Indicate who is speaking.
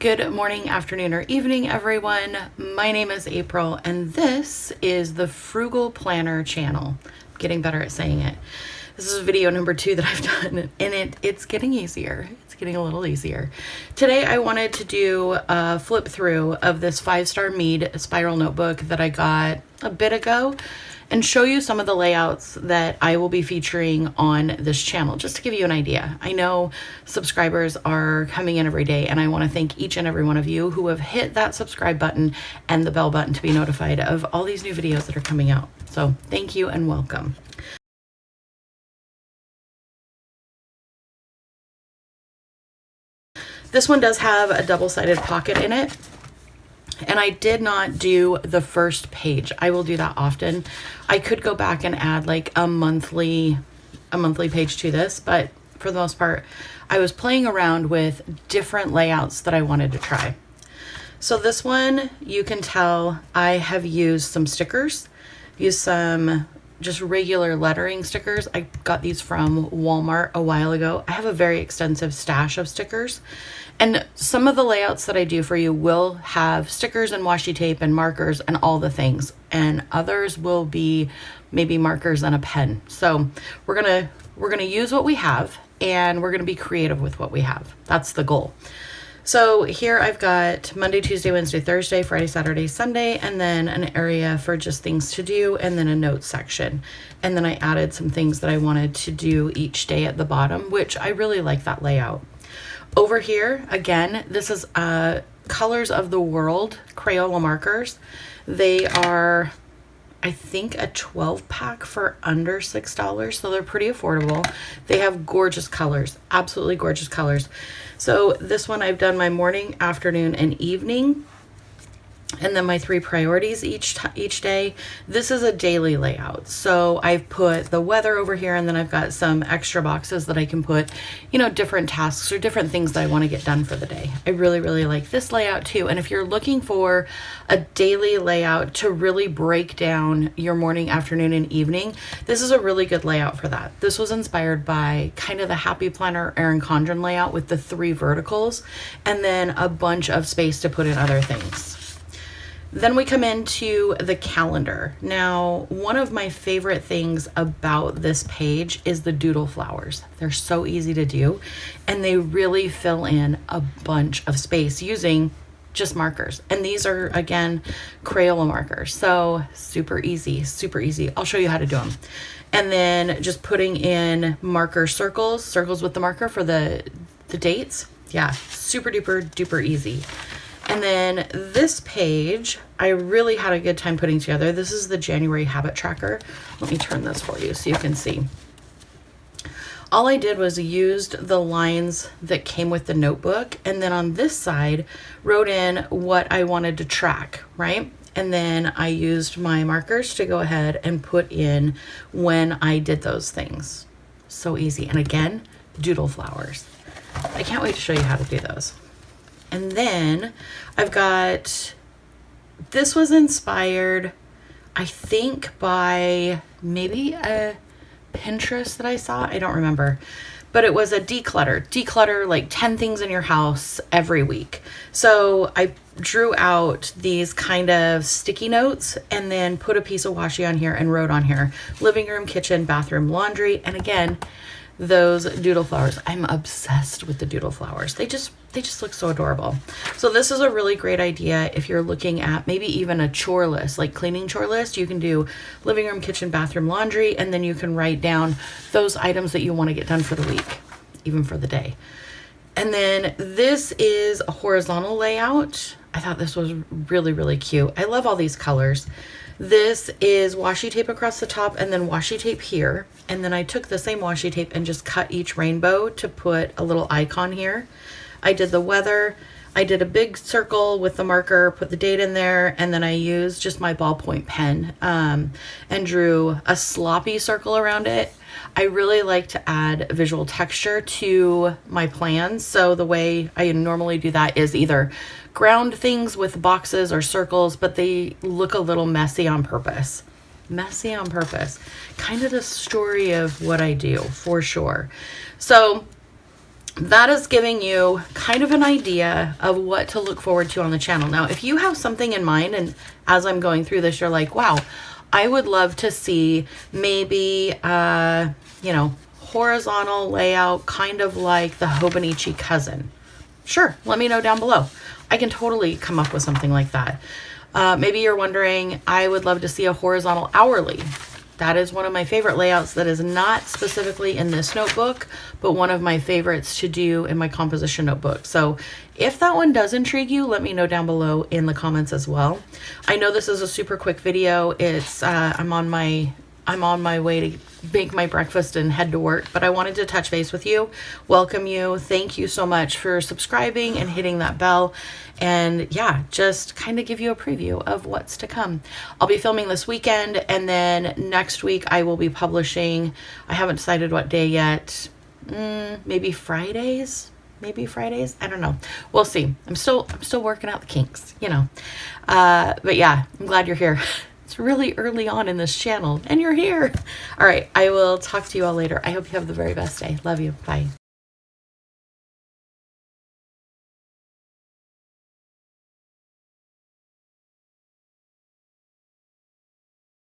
Speaker 1: Good morning, afternoon, or evening, everyone. My name is April, and this is the Frugal Planner channel. I'm getting better at saying it. This is video number 2 that I've done, and it's getting easier. It's getting a little easier. Today, I wanted to do a flip through of this 5-star Mead spiral notebook that I got a bit ago, and show you some of the layouts that I will be featuring on this channel, just to give you an idea. I know subscribers are coming in every day, and I want to thank each and every one of you who have hit that subscribe button and the bell button to be notified of all these new videos that are coming out. So thank you and welcome. This one does have a double-sided pocket in it. And I did not do the first page. I will do that often. I could go back and add like a monthly page to this, but for the most part, I was playing around with different layouts that I wanted to try. So this one, you can tell I have used some stickers, used some just regular lettering stickers. I got these from Walmart a while ago. I have a very extensive stash of stickers. And some of the layouts that I do for you will have stickers and washi tape and markers and all the things. And others will be maybe markers and a pen. So we're gonna use what we have, and we're gonna be creative with what we have. That's the goal. So here I've got Monday, Tuesday, Wednesday, Thursday, Friday, Saturday, Sunday, and then an area for just things to do, and then a notes section. And then I added some things that I wanted to do each day at the bottom, which I really like that layout. Over here, again, this is Colors of the World Crayola markers. They are, I think, a 12-pack for under $6, so they're pretty affordable. They have gorgeous colors, absolutely gorgeous colors. So this one I've done my morning, afternoon, and evening, and then my 3 priorities each day. This is a daily layout. So I've put the weather over here, and then I've got some extra boxes that I can put, you know, different tasks or different things that I want to get done for the day. I really, really like this layout too. And if you're looking for a daily layout to really break down your morning, afternoon, and evening, this is a really good layout for that. This was inspired by kind of the Happy Planner Erin Condren layout with the 3 verticals and then a bunch of space to put in other things. Then we come into the calendar. Now, one of my favorite things about this page is the doodle flowers. They're so easy to do, and they really fill in a bunch of space using just markers. And these are, again, Crayola markers. So super easy, super easy. I'll show you how to do them. And then just putting in marker circles with the marker for the dates. Yeah, super duper duper easy. And then this page, I really had a good time putting together. This is the January habit tracker. Let me turn this for you so you can see. All I did was used the lines that came with the notebook, and then on this side wrote in what I wanted to track, right? And then I used my markers to go ahead and put in when I did those things. So easy. And again, doodle flowers. I can't wait to show you how to do those. And then I've got, this was inspired, I think, by maybe a Pinterest that I saw. I don't remember. But it was a declutter like 10 things in your house every week. So I drew out these kind of sticky notes and then put a piece of washi on here and wrote on here, living room, kitchen, bathroom, laundry. And again, those doodle flowers. I'm obsessed with the doodle flowers. They just look so adorable. So this is a really great idea if you're looking at maybe even a chore list, like cleaning chore list. You can do living room, kitchen, bathroom, laundry, and then you can write down those items that you want to get done for the week, even for the day. And then this is a horizontal layout. I thought this was really, really cute. I love all these colors. This is washi tape across the top and then washi tape here. And then I took the same washi tape and just cut each rainbow to put a little icon here. I did the weather. I did a big circle with the marker, put the date in there, and then I used just my ballpoint pen and drew a sloppy circle around it. I really like to add visual texture to my plans. So the way I normally do that is either ground things with boxes or circles, but they look a little messy on purpose. Messy on purpose. Kind of the story of what I do, for sure. So that is giving you kind of an idea of what to look forward to on the channel. Now, if you have something in mind, and as I'm going through this, you're like, wow, I would love to see maybe, you know, horizontal layout, kind of like the Hobonichi cousin. Sure, let me know down below. I can totally come up with something like that. Maybe you're wondering, I would love to see a horizontal hourly. That is one of my favorite layouts that is not specifically in this notebook, but one of my favorites to do in my composition notebook. So if that one does intrigue you, let me know down below in the comments as well. I know this is a super quick video. It's I'm on my way to make my breakfast and head to work, but I wanted to touch base with you, welcome you. Thank you so much for subscribing and hitting that bell. And yeah, just kind of give you a preview of what's to come. I'll be filming this weekend, and then next week I will be publishing. I haven't decided what day yet. Maybe Fridays. I don't know. We'll see. I'm still working out the kinks, you know. But yeah, I'm glad you're here. It's really early on in this channel and you're here. All right, I will talk to you all later. I hope you have the very best day. Love you. Bye.